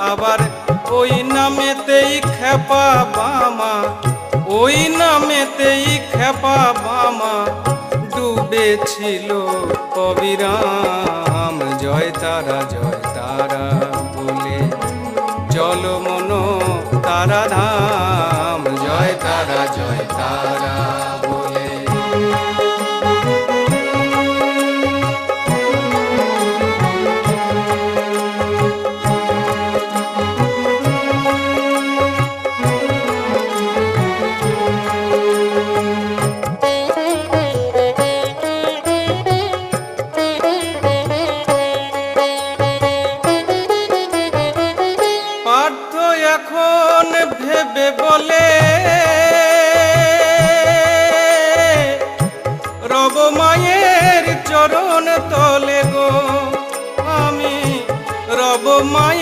আবার ওই নামেতেই খেপা বামা, ওই নামেতেই খেপা বামা ডুবেছিল অবিরাম। জয় তারা বলে চলো মন তারা ধাম, জয় তারা বলে। পার্থ এখন ভেবে বলে রব মায়ের চরণ তলে গো, আমি রব মায়ের